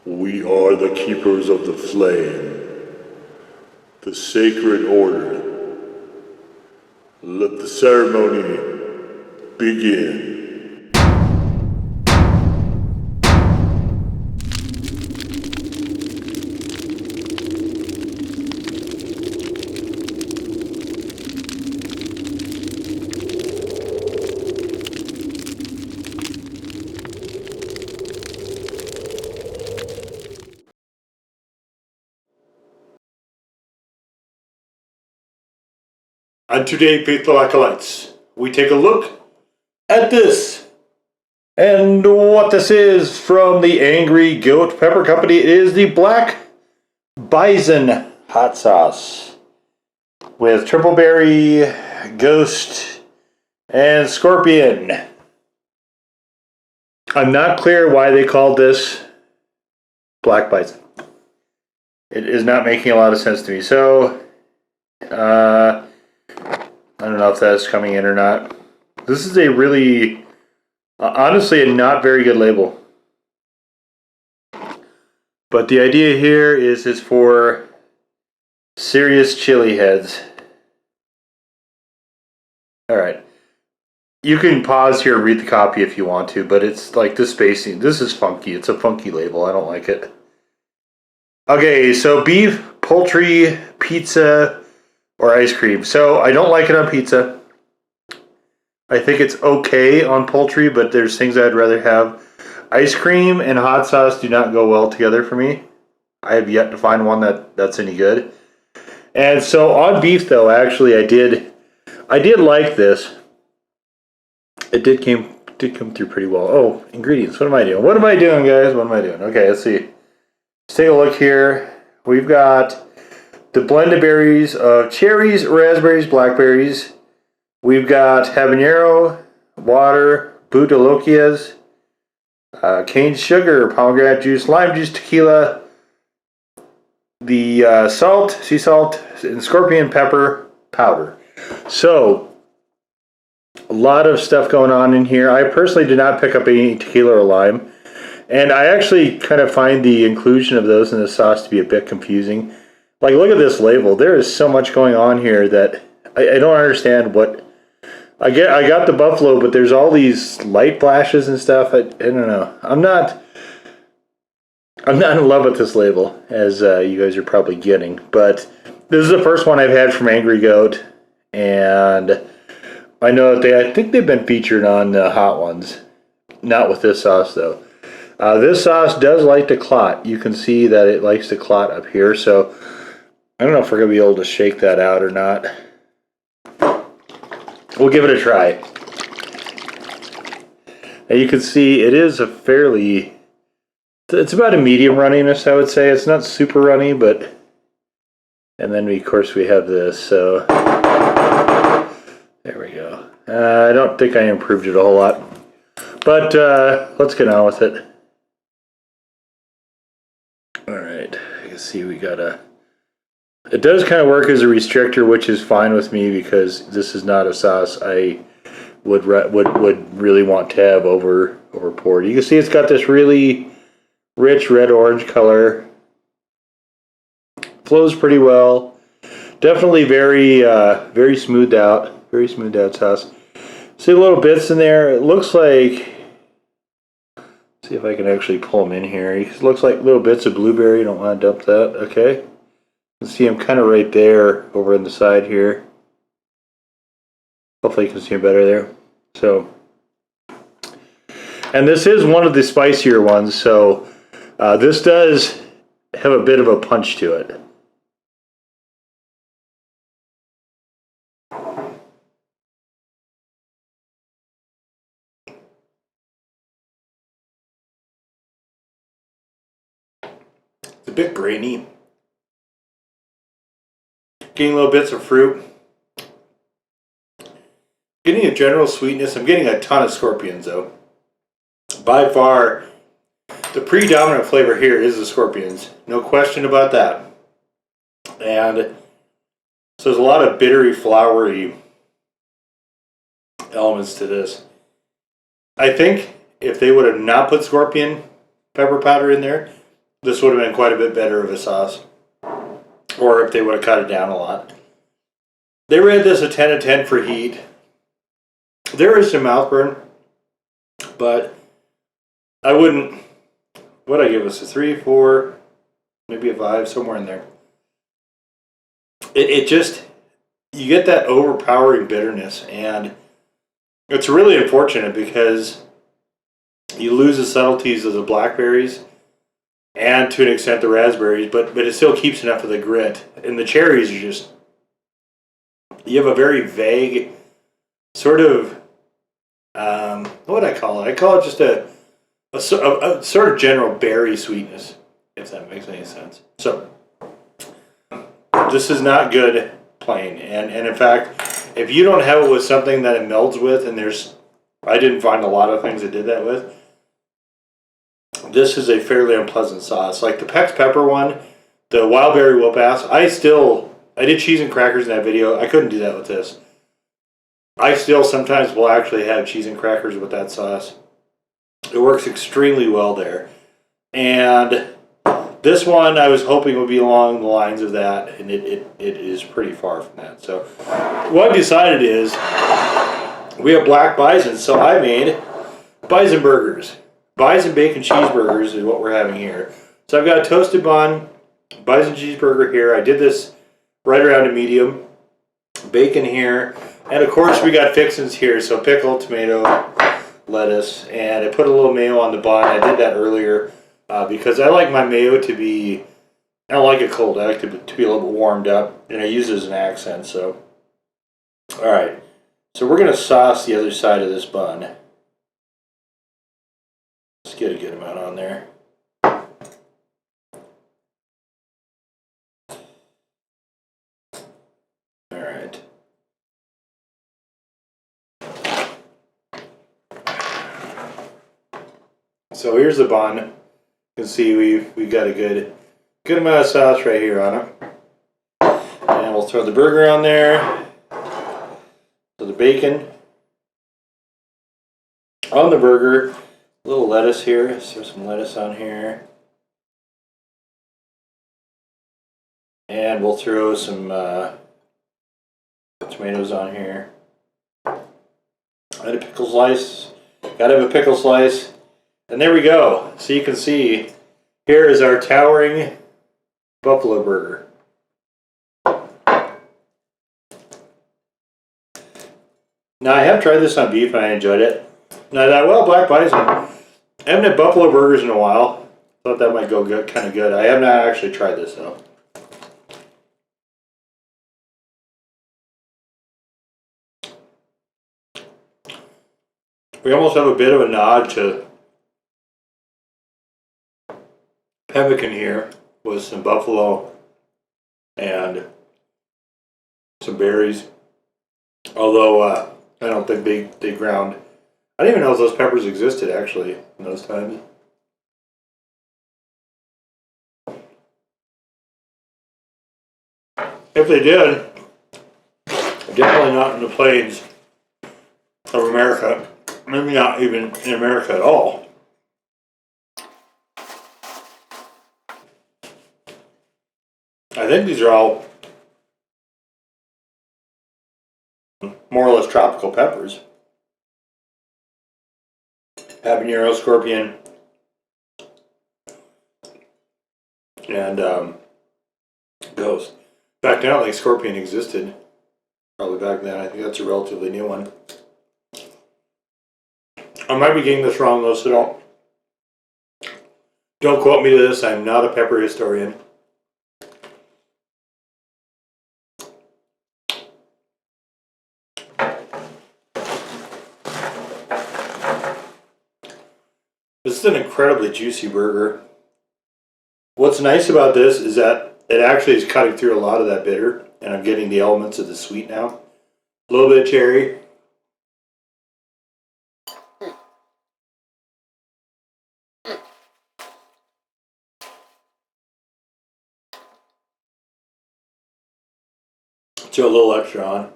We are the keepers of the flame, the sacred order. Let the ceremony begin. And today, faithful acolytes, we take a look at this. And what this is from the Angry Goat Pepper Company is the Black Bison hot sauce with triple berry, ghost, and scorpion. I'm not clear why they called this Black Bison. It is not making a lot of sense to me. So, I don't know if that's coming in or not. This is a really, honestly, a not very good label. But the idea here is it's for serious chili heads. Alright. You can pause here and read the copy if you want to, but it's like this spacing. This is funky. It's a funky label. I don't like it. Okay, so beef, poultry, pizza, or ice cream. So I don't like it on pizza. I think it's okay on poultry, but there's things I'd rather have. Ice cream and hot sauce do not go well together for me. I have yet to find one that's any good. And so on beef though, actually I did like this. It did come through pretty well. Oh, ingredients. What am I doing? What am I doing, guys? What am I doing? Okay, let's see. Let's take a look here. We've got the blended berries of cherries, raspberries, blackberries. We've got habanero, water, butaloquias, cane sugar, pomegranate juice, lime juice, tequila, the salt, sea salt, and scorpion pepper powder. So, a lot of stuff going on in here. I personally did not pick up any tequila or lime. And I actually kind of find the inclusion of those in the sauce to be a bit confusing. Like, look at this label. There is so much going on here that I don't understand what... I got the buffalo, but there's all these light flashes and stuff. I don't know. I'm not in love with this label, as you guys are probably getting. But this is the first one I've had from Angry Goat. And I know that I think they've been featured on the hot ones. Not with this sauce, though. This sauce does like to clot. You can see that it likes to clot up here, so I don't know if we're going to be able to shake that out or not. We'll give it a try. And you can see it is a fairly... It's about a medium runniness, I would say. It's not super runny, but... And then, of course, we have this, so... There we go. I don't think I improved it a whole lot. But let's get on with it. Alright, you can see we got a... It does kind of work as a restrictor, which is fine with me because this is not a sauce I would really want to have over poured. You can see it's got this really rich red-orange color. Flows pretty well. Definitely very very smoothed out. Very smoothed out sauce. See little bits in there. It looks like... See if I can actually pull them in here. It looks like little bits of blueberry. Don't want to dump that. Okay. You can see them kind of right there over on the side here. Hopefully you can see them better there. So, and this is one of the spicier ones, so this does have a bit of a punch to it. It's a bit grainy. Getting little bits of fruit. Getting a general sweetness. I'm getting a ton of scorpions though. By far, the predominant flavor here is the scorpions. No question about that. And so there's a lot of bittery, flowery elements to this. I think if they would have not put scorpion pepper powder in there, this would have been quite a bit better of a sauce. Or if they would have cut it down a lot. They rated this a 10 out of 10 for heat. There is some mouth burn, but I wouldn't. What'd I give us? A 3, 4, maybe a 5, somewhere in there. It just, you get that overpowering bitterness, and it's really unfortunate because you lose the subtleties of the blackberries and to an extent the raspberries, but it still keeps enough of the grit. And the cherries are just, you have a very vague sort of, what would I call it? I call it just a sort of general berry sweetness, if that makes any sense. So, this is not good plain. And in fact, if you don't have it with something that it melds with, and I didn't find a lot of things it did that with, this is a fairly unpleasant sauce. Like the Pex Pepper one, the Wild Berry Whoop-Ass, I did cheese and crackers in that video. I couldn't do that with this. I still sometimes will actually have cheese and crackers with that sauce. It works extremely well there. And this one I was hoping would be along the lines of that, and it is pretty far from that. So what I decided is we have black bison, so I made bison burgers. Bison bacon cheeseburgers is what we're having here. So I've got a toasted bun, bison cheeseburger here. I did this right around a medium. Bacon here. And of course we got fixins here. So pickle, tomato, lettuce. And I put a little mayo on the bun. I did that earlier because I like my mayo to be, I don't like it cold. I like it to be a little bit warmed up. And I use it as an accent. So, alright. So we're going to sauce the other side of this bun. Let's get a good amount on there. Alright. So here's the bun. You can see we've got a good amount of sauce right here on it. And we'll throw the burger on there. So the bacon on the burger. A little lettuce here. Let's throw some lettuce on here. And we'll throw some tomatoes on here. And a pickle slice. Gotta have a pickle slice. And there we go. So you can see, here is our towering buffalo burger. Now I have tried this on beef and I enjoyed it. Now that black bison, I haven't had buffalo burgers in a while. Thought that might go good, kind of good. I have not actually tried this though. We almost have a bit of a nod to pemmican here with some buffalo and some berries. Although I don't think they ground. I didn't even know if those peppers existed actually in those times. If they did, definitely not in the plains of America. Maybe not even in America at all. I think these are all more or less tropical peppers. Habanero, scorpion, and ghost. In fact, I don't think scorpion existed probably back then. I think that's a relatively new one. I might be getting this wrong though, so don't quote me to this. I'm not a pepper historian. This is an incredibly juicy burger. What's nice about this is that it actually is cutting through a lot of that bitter, and I'm getting the elements of the sweet now. A little bit of cherry. Throw a little extra on.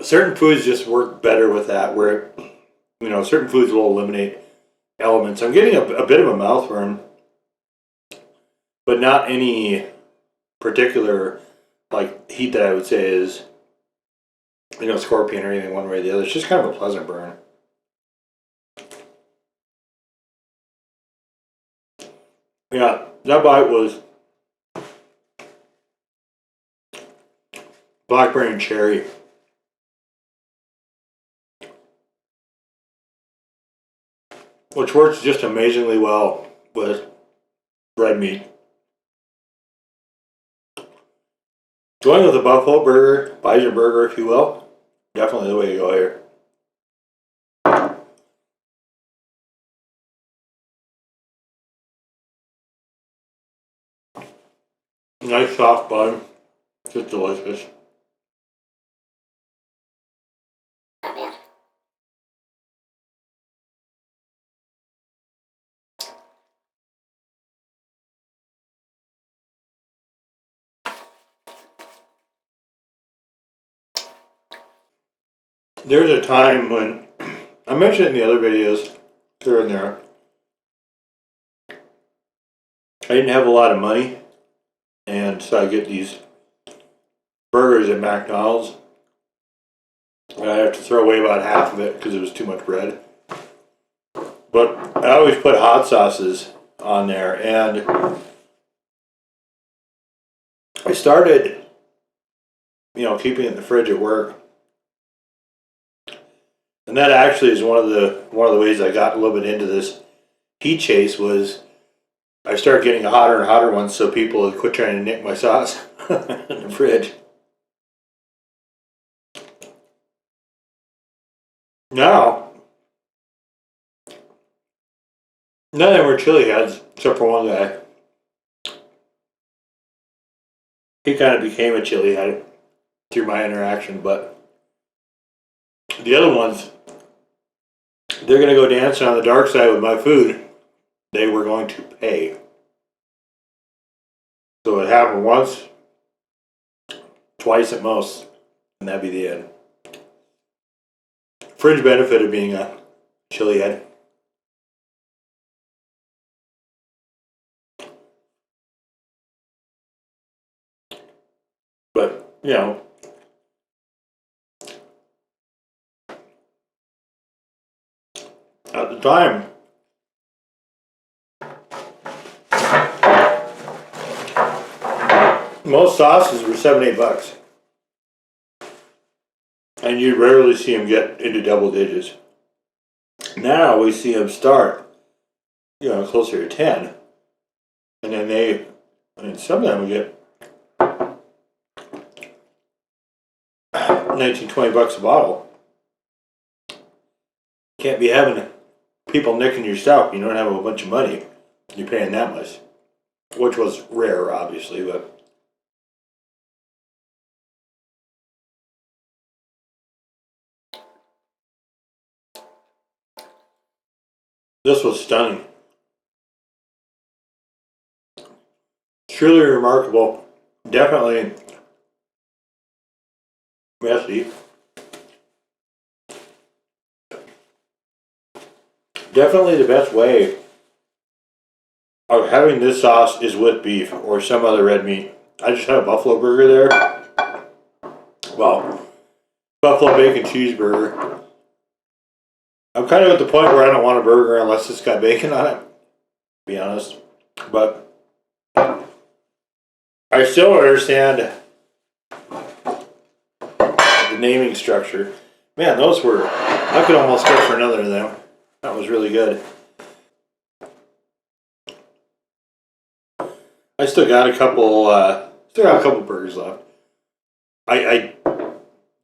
certain foods just work better with that, where, certain foods will eliminate elements. I'm getting a bit of a mouth burn, but not any particular like heat that I would say is, scorpion or anything one way or the other. It's just kind of a pleasant burn. Yeah, that bite was blackberry and cherry. Which works just amazingly well with red meat. Going with a buffalo burger, bison burger, if you will, definitely the way to go here. Nice soft bun, just delicious. There's a time when, I mentioned in the other videos, here and there, I didn't have a lot of money, and so I get these burgers at McDonald's, and I have to throw away about half of it because it was too much bread. But I always put hot sauces on there, and I started, keeping it in the fridge at work. And that actually is one of the ways I got a little bit into this heat chase was I started getting hotter and hotter ones so people would quit trying to nick my sauce in the fridge. Now, none of them were chili heads except for one guy. He kind of became a chili head through my interaction, but the other ones, they're going to go dancing on the dark side with my food. They were going to pay. So it happened once, twice at most, and that'd be the end. Fringe benefit of being a chili head. But, at the time, most sauces were $7-8, and you rarely see them get into double digits. Now we see them start, closer to 10, and then some of them we get $19-20 a bottle. Can't be having people nicking your stuff. You don't have a bunch of money. You're paying that much, which was rare, obviously, but. This was stunning. Truly remarkable. Definitely messy. Definitely the best way of having this sauce is with beef or some other red meat. I just had a buffalo burger there. Well, buffalo bacon cheeseburger. I'm kind of at the point where I don't want a burger unless it's got bacon on it, to be honest. But I still understand the naming structure. Man, I could almost go for another of them. That was really good. I still got a couple burgers left.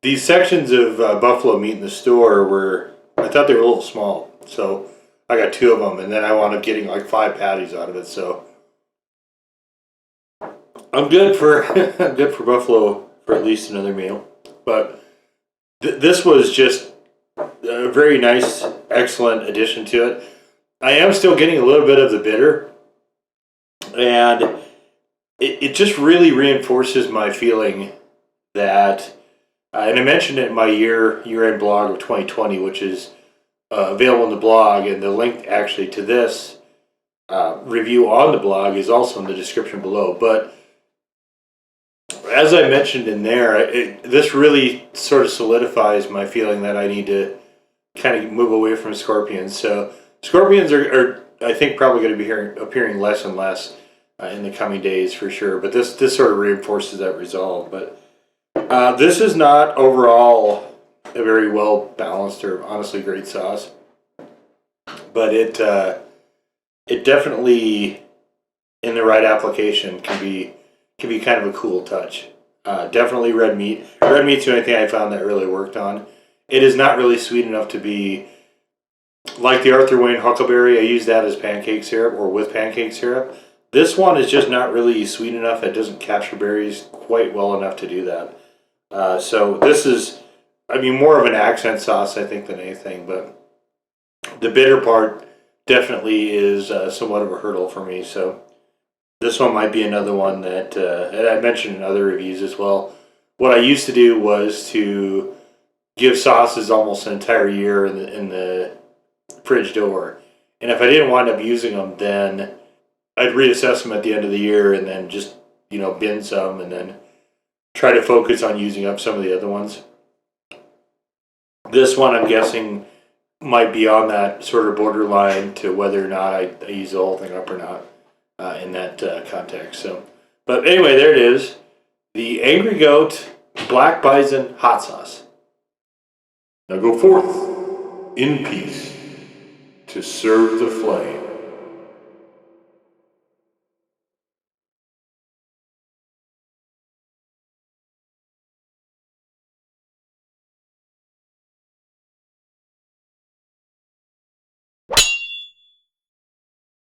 These sections of buffalo meat in the store I thought they were a little small, so I got 2 of them, and then I wound up getting like 5 patties out of it. So I'm good for buffalo for at least another meal. But this was just a very nice, excellent addition to it. I am still getting a little bit of the bitter, and it just really reinforces my feeling that And I mentioned it in my year-end blog of 2020, which is available in the blog, and the link actually to this review on the blog is also in the description below. But as I mentioned in there, this really sort of solidifies my feeling that I need to kind of move away from scorpions. So scorpions are I think, probably going to be appearing less and less in the coming days for sure. But this sort of reinforces that resolve. But this is not overall a very well balanced or honestly great sauce. But it definitely, in the right application, can be kind of a cool touch. Definitely red meat. Red meat's the only thing I found that really worked on. It is not really sweet enough to be like the Arthur Wayne Huckleberry. I use that as pancake syrup or with pancake syrup. This one is just not really sweet enough. It doesn't capture berries quite well enough to do that. So this is, I mean, more of an accent sauce, I think, than anything. But the bitter part definitely is somewhat of a hurdle for me. So this one might be another one that, and I mentioned in other reviews as well. What I used to do was to give sauces almost an entire year in the fridge door. And if I didn't wind up using them, then I'd reassess them at the end of the year and then just, bin some and then try to focus on using up some of the other ones. This one, I'm guessing, might be on that sort of borderline to whether or not I use the whole thing up or not in that context. So, but anyway, there it is. The Angry Goat Black Bison Hot Sauce. Now go forth in peace to serve the flame.